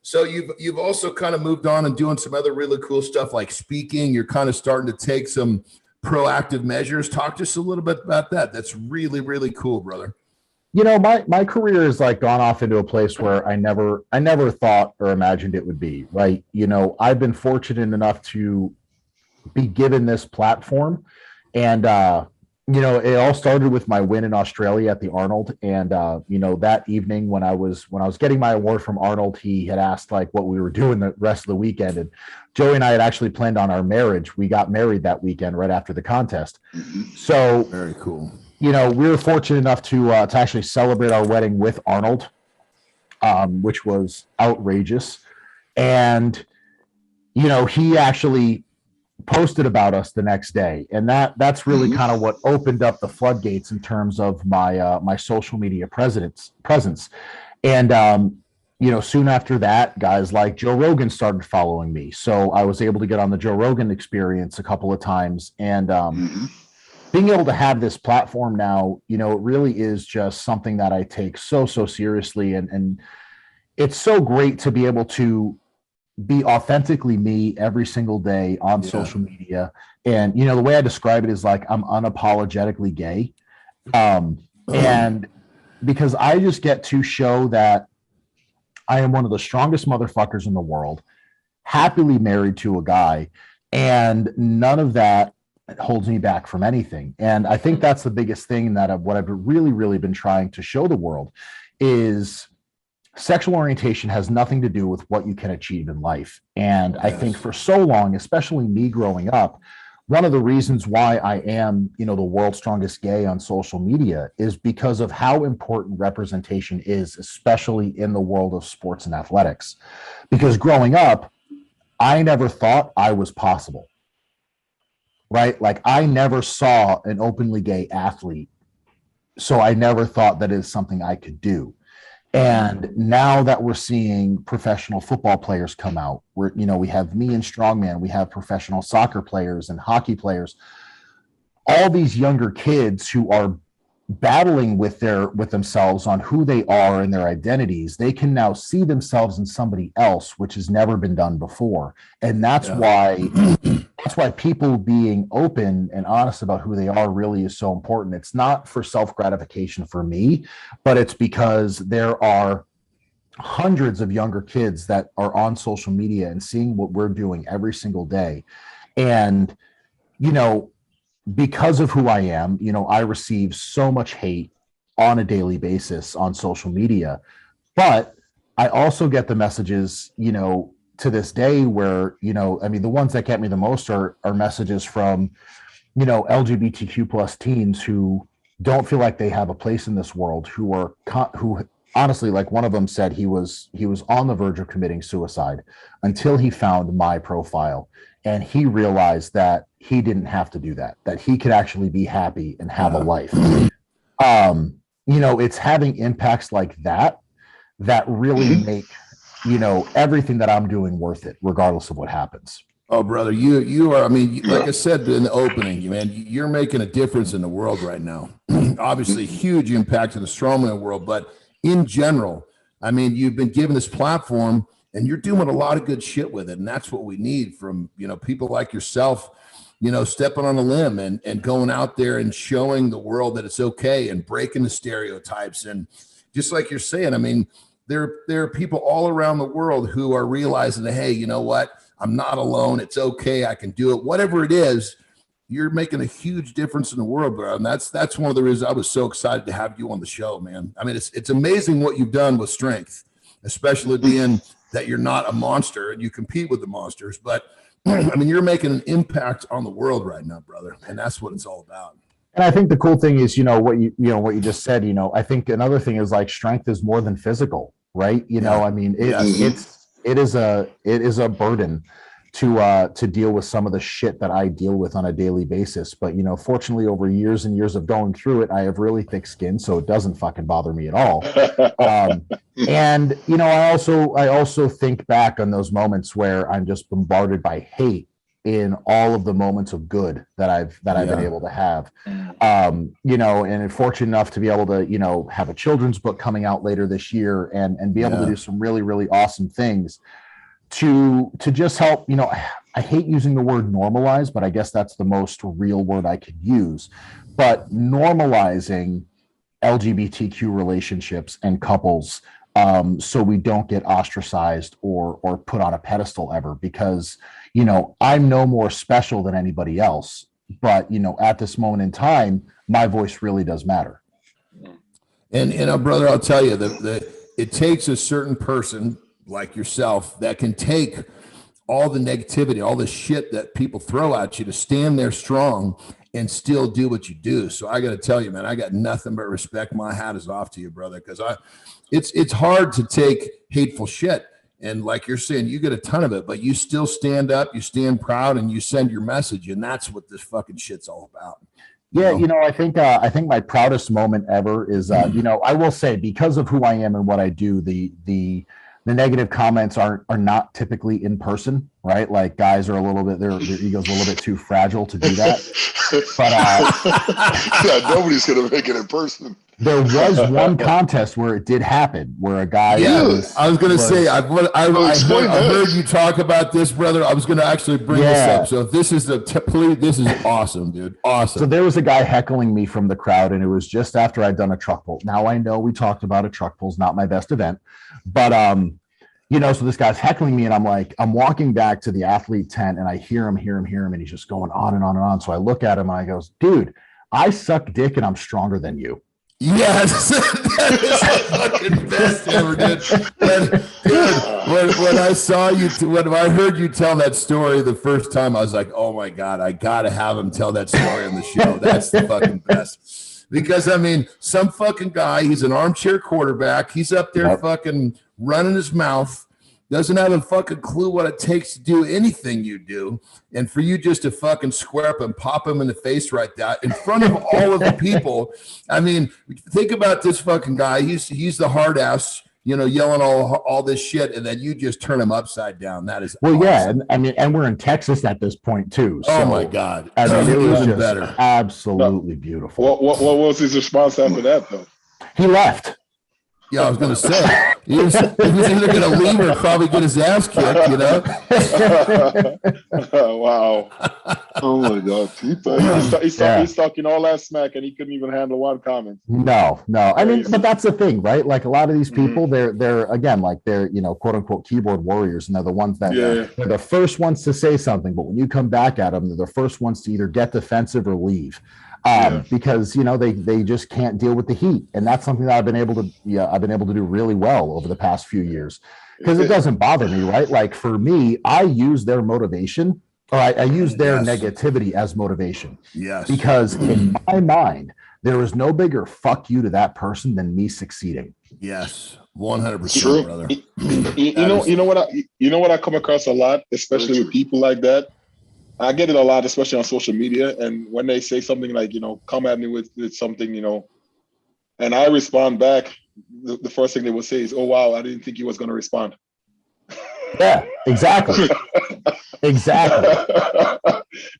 So you've also kind of moved on and doing some other really cool stuff like speaking. You're kind of starting to take some proactive measures. Talk to us a little bit about that. That's really, really cool, brother. My career has like gone off into a place where I never thought or imagined it would be, right? I've been fortunate enough to be given this platform, and it all started with my win in Australia at the Arnold. And, that evening when I was getting my award from Arnold, he had asked like what we were doing the rest of the weekend. And Joey and I had actually planned on our marriage. We got married that weekend right after the contest. So very cool. We were fortunate enough to actually celebrate our wedding with Arnold, which was outrageous. And, he actually posted about us the next day, and that's really kind of what opened up the floodgates in terms of my social media presence. And soon after that, guys like Joe Rogan started following me, so I was able to get on the Joe Rogan Experience a couple of times. And being able to have this platform now, it really is just something that I take so seriously, and it's so great to be able to be authentically me every single day on social media. And, the way I describe it is like, I'm unapologetically gay. And because I just get to show that I am one of the strongest motherfuckers in the world, happily married to a guy, and none of that holds me back from anything. And I think that's the biggest thing what I've really, really been trying to show the world is sexual orientation has nothing to do with what you can achieve in life. And I think for so long, especially me growing up, one of the reasons why I am, the world's strongest gay on social media is because of how important representation is, especially in the world of sports and athletics. Because growing up, I never thought I was possible, right? Like I never saw an openly gay athlete. So I never thought that is something I could do. And now that we're seeing professional football players come out, we have me in Strongman, we have professional soccer players and hockey players, all these younger kids who are battling with themselves on who they are and their identities, they can now see themselves in somebody else, which has never been done before. And that's why people being open and honest about who they are really is so important. It's not for self-gratification for me, but it's because there are hundreds of younger kids that are on social media and seeing what we're doing every single day. And, because of who I am, I receive so much hate on a daily basis on social media, but I also get the messages, to this day where, the ones that get me the most are messages from, LGBTQ plus teens who don't feel like they have a place in this world, who honestly, like one of them said he was on the verge of committing suicide until he found my profile. And he realized that he didn't have to do that he could actually be happy and have a life. it's having impacts like that really make, everything that I'm doing worth it, regardless of what happens. Oh, brother, you are. I mean, like I said in the opening, man, you're making a difference in the world right now. Obviously, huge impact to the strongman world, but in general, I mean, you've been given this platform, and you're doing a lot of good shit with it, and that's what we need from people like yourself. Stepping on a limb and going out there and showing the world that it's okay and breaking the stereotypes. And just like you're saying, I mean, there are people all around the world who are realizing that, hey, you know what? I'm not alone. It's okay. I can do it. Whatever it is, you're making a huge difference in the world, bro. And that's one of the reasons I was so excited to have you on the show, man. I mean, it's amazing what you've done with strength, especially being that you're not a monster and you compete with the monsters. But I mean, you're making an impact on the world right now, brother. And that's what it's all about. And I think the cool thing is, what you just said, I think another thing is like strength is more than physical, right? I mean, it is a burden to deal with some of the shit that I deal with on a daily basis. But, fortunately, over years and years of going through it, I have really thick skin, so it doesn't fucking bother me at all. And, I also think back on those moments where I'm just bombarded by hate in all of the moments of good that I've been able to have, and fortunate enough to be able to, have a children's book coming out later this year and be able to do some really, really awesome things to just help, I hate using the word normalize, but I guess that's the most real word I could use, but normalizing LGBTQ relationships and couples, so we don't get ostracized or put on a pedestal ever, because I'm no more special than anybody else, but at this moment in time, my voice really does matter. And brother, I'll tell you that it takes a certain person like yourself that can take all the negativity, all the shit that people throw at you, to stand there strong and still do what you do. So I got to tell you, man, I got nothing but respect. My hat is off to you, brother, because it's hard to take hateful shit. And like you're saying, you get a ton of it, but you still stand up, you stand proud, and you send your message. And that's what this fucking shit's all about. Yeah, I think my proudest moment ever is, I will say, because of who I am and what I do, the negative comments are not typically in person, right? Like guys are a little bit, their ego's a little bit too fragile to do that. But nobody's gonna make it in person. There was one contest where it did happen, where a guy. Yeah, I was going to say, I heard you talk about this, brother. I was going to actually bring this up. So this is this is awesome, dude. Awesome. So there was a guy heckling me from the crowd, and it was just after I'd done a truck pull. Now I know we talked about a truck pull's not my best event, but so this guy's heckling me, and I'm walking back to the athlete tent, and I hear him, and he's just going on and on and on. So I look at him, and I goes, dude, I suck dick, and I'm stronger than you. Yes, that is the fucking best ever, dude. When I saw you, when I heard you tell that story the first time, I was like, oh my God, I got to have him tell that story on the show. That's the fucking best. Because, I mean, some fucking guy, he's an armchair quarterback. He's up there fucking running his mouth, doesn't have a fucking clue what it takes to do anything you do. And for you just to fucking square up and pop him in the face right there in front of all of the people. I mean, think about this fucking guy. He's the hard ass, yelling all this shit, and then you just turn him upside down. That is awesome. Yeah. And we're in Texas at this point too. So, oh my God. I mean, it was just better. Absolutely beautiful. What was his response after that though? He left. Yeah, I was going to say, he was either going to leave or probably get his ass kicked, Wow. Oh, my God. People. He's talking all that smack, and he couldn't even handle one comment. No. I mean, but that's the thing, right? Like a lot of these people, they're again, like they're, quote unquote keyboard warriors, and they're the ones that they're the first ones to say something. But when you come back at them, they're the first ones to either get defensive or leave. Because they just can't deal with the heat, and that's something that I've been able to do really well over the past few years, because it doesn't bother me, right? Like for me, I use their motivation, or I use their negativity as motivation. Yes, because in my mind, there is no bigger fuck you to that person than me succeeding. Yes, 100%, brother. You know what I come across a lot, especially with people like that. I get it a lot, especially on social media. And when they say something like, come at me with something, and I respond back, the first thing they will say is, "Oh wow, I didn't think he was going to respond." Yeah, exactly. Exactly.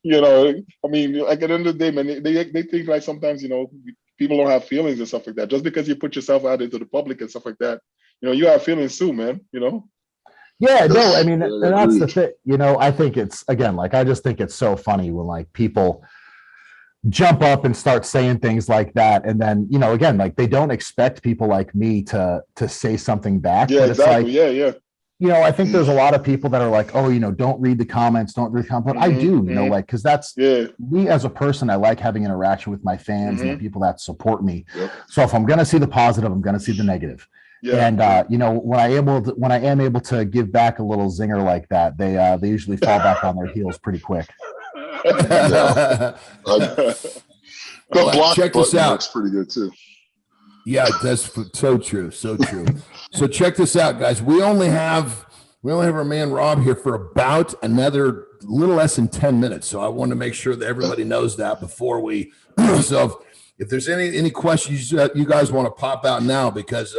You know, I mean, like at the end of the day, man, they think like sometimes, you know, people don't have feelings and stuff like that. Just because you put yourself out into the public and stuff like that, you know, you have feelings too, man. You know. Yeah, no, I mean, and that's the thing. You know, I think it's, again, like, I just think it's so funny when like people jump up and start saying things like that, and then, you know, again, like, they don't expect people like me to say something back. Yeah, but exactly. It's like, Yeah. you know, I think there's a lot of people that are like, oh, you know, don't read the comments, don't read the comments. But I do, you know, like, because that's me as a person. I like having interaction with my fans and the people that support me. Yep. So if I'm going to see the positive, I'm going to see the negative. Yeah. And you know, when I am able to give back a little zinger like that, they usually fall back on their heels pretty quick. The block check this button out. works pretty good too. Yeah, that's so true. So true. So check this out, guys. We only have our man Rob here for about another little less than 10 minutes. So I want to make sure that everybody knows that before we. So if there's any questions you guys want to pop out now, because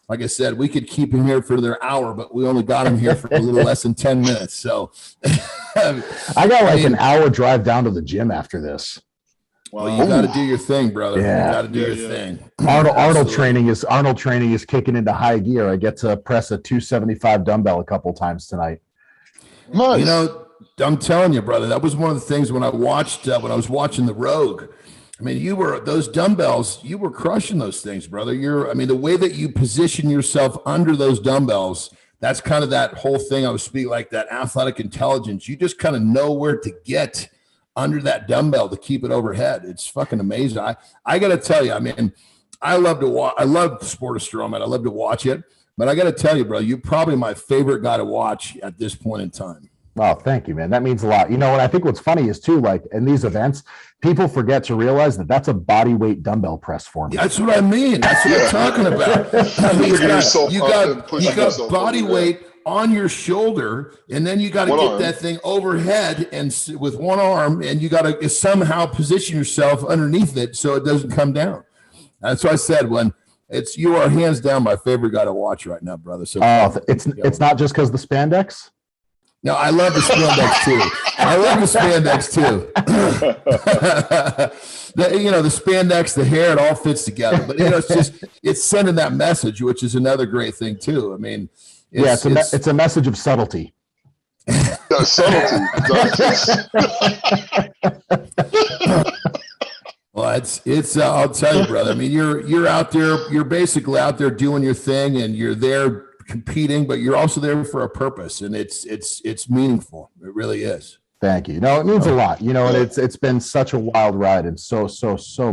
like I said, we could keep him here for their hour, but we only got him here for a little less than 10 minutes. So I got like an hour drive down to the gym after this. Well, you got to do your thing, brother. Yeah. You got to do your thing. Arnold training is kicking into high gear. I get to press a 275 dumbbell a couple times tonight. Nice. You know, I'm telling you, brother, that was one of the things when I was watching the Rogue. I mean, those dumbbells, you were crushing those things, brother. The way that you position yourself under those dumbbells, that's kind of that whole thing I was speaking, like that athletic intelligence. You just kind of know where to get under that dumbbell to keep it overhead. It's fucking amazing. I got to tell you, I mean, I love the sport of strongman. I love to watch it, but I got to tell you, bro, you're probably my favorite guy to watch at this point in time. Oh, thank you, man. That means a lot. You know, and I think what's funny is too, like in these events, people forget to realize that that's a body weight dumbbell press for me. That's what I mean. That's what I'm talking about. You got body weight on your shoulder, and then you got to get that thing overhead and with one arm, and you got to somehow position yourself underneath it so it doesn't come down. That's what I said when you are hands down my favorite guy to watch right now, brother. So it's not just because the spandex. No, I love the spandex too. The spandex, the hair, it all fits together. But it's sending that message, which is another great thing too. I mean, it's a message of subtlety. Subtlety. Well, it's I'll tell you, brother. I mean, you're out there. You're basically out there doing your thing, and you're there competing, but you're also there for a purpose, and it's meaningful. It really is. Thank you. No, it means a lot, you know, and it's been such a wild ride and so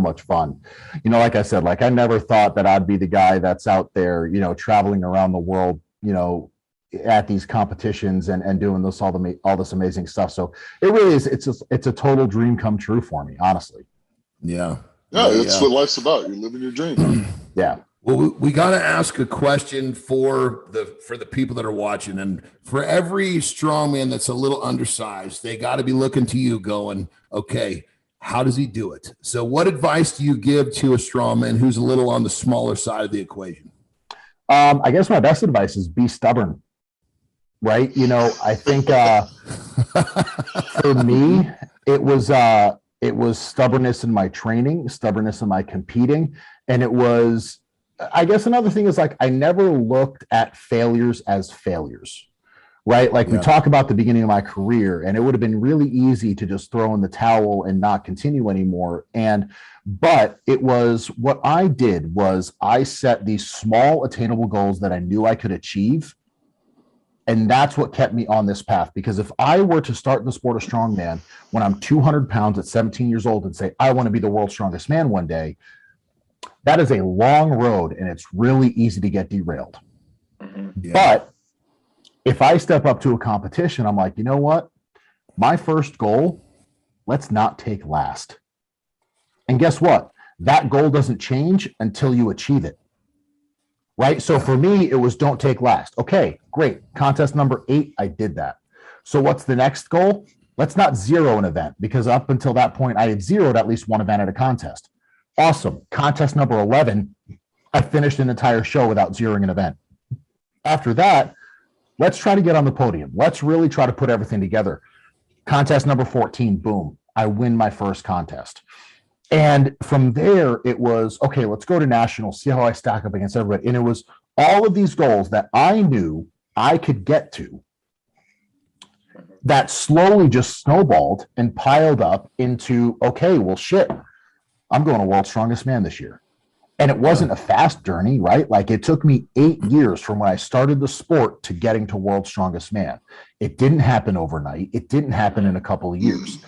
much fun. You know, like I said, like I never thought that I'd be the guy that's out there, you know, traveling around the world, you know, at these competitions and doing all this amazing stuff. So it really is. It's a total dream come true for me, honestly. Yeah. That's what life's about. You're living your dream. Yeah. Well, we got to ask a question for the people that are watching, and for every strongman that's a little undersized, they got to be looking to you going, okay, how does he do it? So what advice do you give to a strongman who's a little on the smaller side of the equation? I guess my best advice is be stubborn, right? You know, I think for me, it was stubbornness in my training, stubbornness in my competing, and it was, I guess another thing is like I never looked at failures as failures, right? Like we talk about the beginning of my career, and it would have been really easy to just throw in the towel and not continue anymore. But it was what I did was I set these small attainable goals that I knew I could achieve. And that's what kept me on this path. Because if I were to start the sport of strongman when I'm 200 pounds at 17 years old and say, I want to be the world's strongest man one day, that is a long road, and it's really easy to get derailed. Yeah. But if I step up to a competition, I'm like, you know what? My first goal, let's not take last. And guess what? That goal doesn't change until you achieve it. Right? So for me, it was don't take last. Okay, great. Contest number 8, I did that. So what's the next goal? Let's not zero an event, because up until that point, I had zeroed at least one event at a contest. Awesome. Contest number 11, I finished an entire show without zeroing an event. After that, let's try to get on the podium. Let's really try to put everything together. Contest number 14, boom, I win my first contest. And from there, it was, okay, let's go to nationals, see how I stack up against everybody. And it was all of these goals that I knew I could get to that slowly just snowballed and piled up into, okay, well, shit, I'm going to World's Strongest Man this year. And it wasn't a fast journey, right? Like it took me 8 years from when I started the sport to getting to World's Strongest Man. It didn't happen overnight. It didn't happen in a couple of years.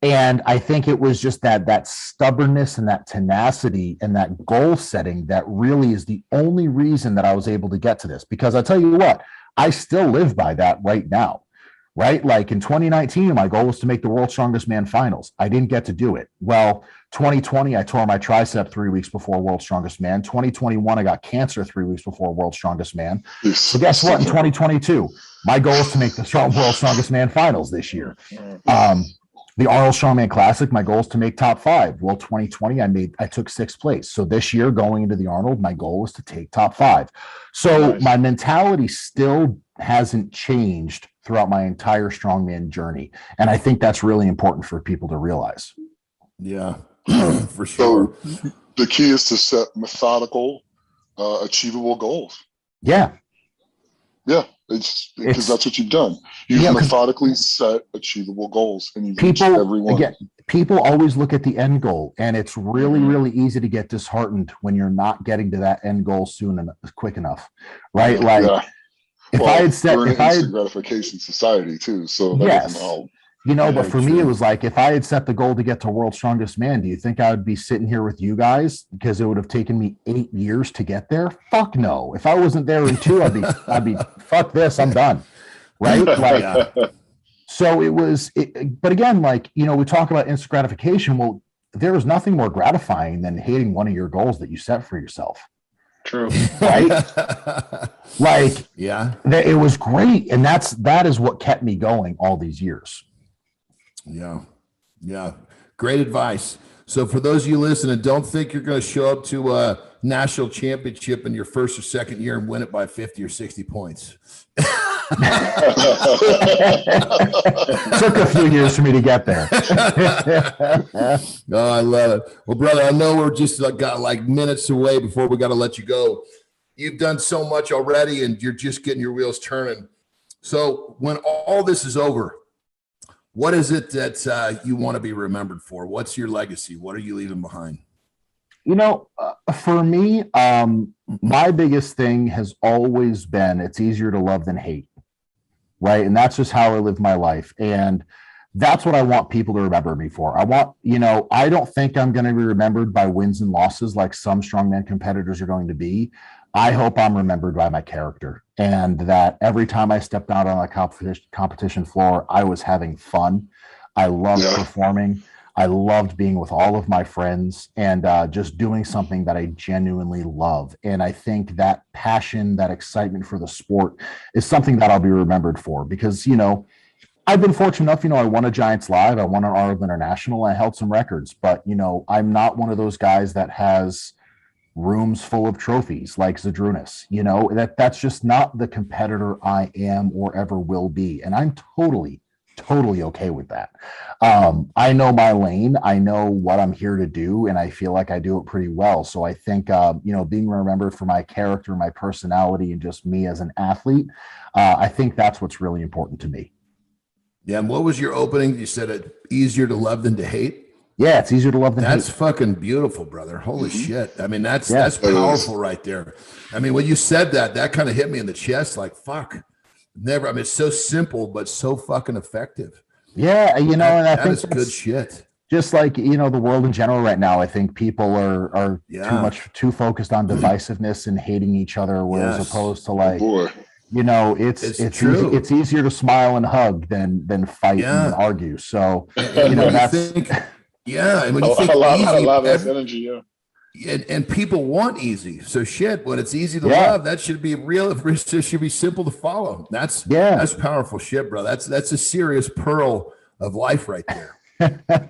And I think it was just that stubbornness and that tenacity and that goal setting that really is the only reason that I was able to get to this. Because I tell you what, I still live by that right now. Right? Like in 2019, my goal was to make the World's Strongest Man finals. I didn't get to do it. Well, 2020, I tore my tricep 3 weeks before World's Strongest Man. 2021, I got cancer 3 weeks before World's Strongest Man. So guess what? In 2022, my goal is to make the World's Strongest Man finals this year. The Arnold Strongman Classic, my goal is to make top 5. Well, 2020, I took 6th place. So this year, going into the Arnold, my goal was to take top 5. So my mentality still hasn't changed throughout my entire strongman journey. And I think that's really important for people to realize. Yeah, for sure. So the key is to set methodical, achievable goals. Yeah. Yeah, it's because that's what you've done. You've methodically set achievable goals, and you've reached every one. Again, people always look at the end goal, and it's really, really easy to get disheartened when you're not getting to that end goal soon and quick enough, right? Like if I had set, we're in an instant gratification society too, so that doesn't help. You know, but for me, it was like, if I had set the goal to get to World's Strongest Man, do you think I would be sitting here with you guys because it would have taken me 8 years to get there? Fuck no. If I wasn't there in 2, I'd be fuck this, I'm done. Right? Like, so it was, but again, like, you know, we talk about instant gratification. Well, there was nothing more gratifying than hitting one of your goals that you set for yourself. True. Right? Like, it was great. And that is what kept me going all these years. Yeah. Great advice. So for those of you listening, don't think you're going to show up to a national championship in your first or second year and win it by 50 or 60 points. Took a few years for me to get there. Oh, I love it. Well, brother, I know we're just got like minutes away before we got to let you go. You've done so much already and you're just getting your wheels turning. So when all this is over, what is it that you want to be remembered for? What's your legacy? What are you leaving behind? You know, for me, my biggest thing has always been it's easier to love than hate, right? And that's just how I live my life. And that's what I want people to remember me for. I don't think I'm going to be remembered by wins and losses like some strongman competitors are going to be. I hope I'm remembered by my character, and that every time I stepped out on a competition floor, I was having fun. I loved performing. I loved being with all of my friends and just doing something that I genuinely love. And I think that passion, that excitement for the sport is something that I'll be remembered for because, you know, I've been fortunate enough, you know, I won a Giants Live, I won an Arnold International, I held some records, but, you know, I'm not one of those guys that has rooms full of trophies like Zadrunas. You know, that's just not the competitor I am or ever will be. And I'm totally okay with that. I know my lane. I know what I'm here to do, and I feel like I do it pretty well. So I think, you know, being remembered for my character, my personality, and just me as an athlete, I think that's what's really important to me. Yeah. And what was your opening? You said it easier to love than to hate. Yeah, it's easier to love than that's hate. Fucking beautiful, brother. Holy shit. I mean, that's powerful right there. I mean, when you said that kind of hit me in the chest, like, fuck. Never. I mean, it's so simple, but so fucking effective. Yeah, you know, and I think that's good shit. Just like, you know, the world in general right now, I think people are too focused on divisiveness and hating each other, whereas opposed to like, you know, it's true. It's easier to smile and hug than fight and argue. So, you know, that's and when you think a lot of less energy, and people want easy. So shit, when it's easy to love, that should be real. It should be simple to follow. That's powerful shit, bro. That's a serious pearl of life right there.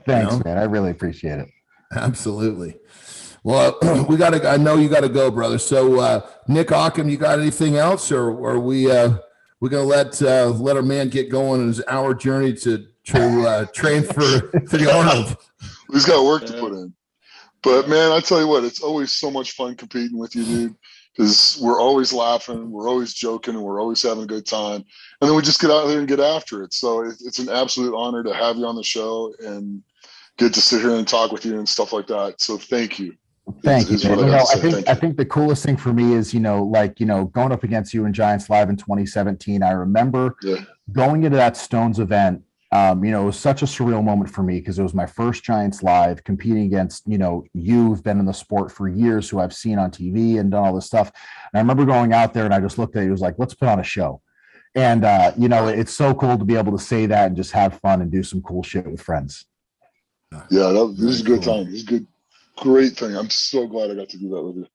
Thanks, man. I really appreciate it. Absolutely. Well, I know you got to go, brother. So, Nick Akim, you got anything else, or are we gonna let our man get going on his hour journey to train for the Arnold? He's got work to put in. But man, I tell you what, it's always so much fun competing with you, dude. Because we're always laughing, we're always joking, and we're always having a good time. And then we just get out there and get after it. So it's an absolute honor to have you on the show and get to sit here and talk with you and stuff like that. So thank you. Thank you. I think the coolest thing for me is, going up against you in Giants Live in 2017. I remember going into that Stones event. It was such a surreal moment for me because it was my first Giants Live competing against, you've been in the sport for years, who I've seen on TV and done all this stuff. And I remember going out there and I just looked at it. It was like, let's put on a show. And, it's so cool to be able to say that and just have fun and do some cool shit with friends. Yeah, this is a good time. This is good. Great thing. I'm so glad I got to do that with you.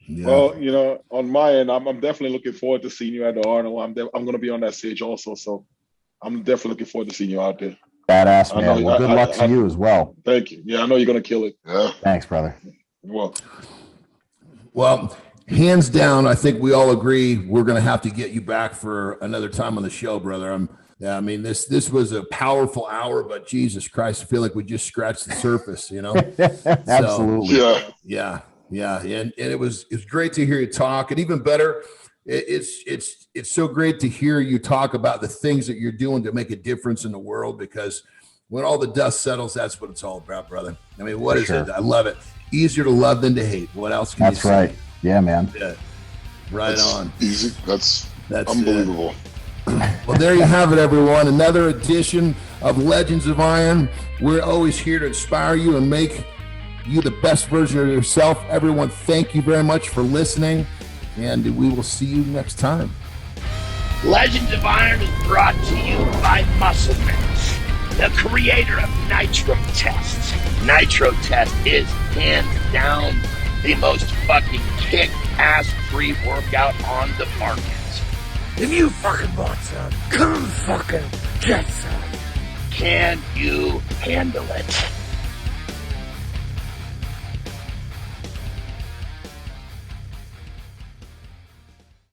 Yeah. Well, on my end, I'm definitely looking forward to seeing you at the Arnold. I'm going to be on that stage also. So I'm definitely looking forward to seeing you out there. Badass, man. Well, good luck to you as well. Thank you. Yeah, I know you're going to kill it. Yeah. Thanks, brother. Well, hands down, I think we all agree we're going to have to get you back for another time on the show, brother. This was a powerful hour, but Jesus Christ, I feel like we just scratched the surface, Absolutely. So, yeah. And it was great to hear you talk, and even better, it's so great to hear you talk about the things that you're doing to make a difference in the world, because when all the dust settles, that's what it's all about, brother. I mean, what is it? I love it. Easier to love than to hate. What else can you say? That's right. Yeah, man. Yeah. That's on. Easy. That's unbelievable. Well, there you have it, everyone. Another edition of Legends of Iron. We're always here to inspire you and make you the best version of yourself. Everyone, thank you very much for listening, and we will see you next time. Legends of Iron is brought to you by Musclemensch, the creator of Nitro Tests. Nitro Test is hands down the most fucking kick-ass free workout on the market. If you fucking want some, come fucking get some. Can you handle it?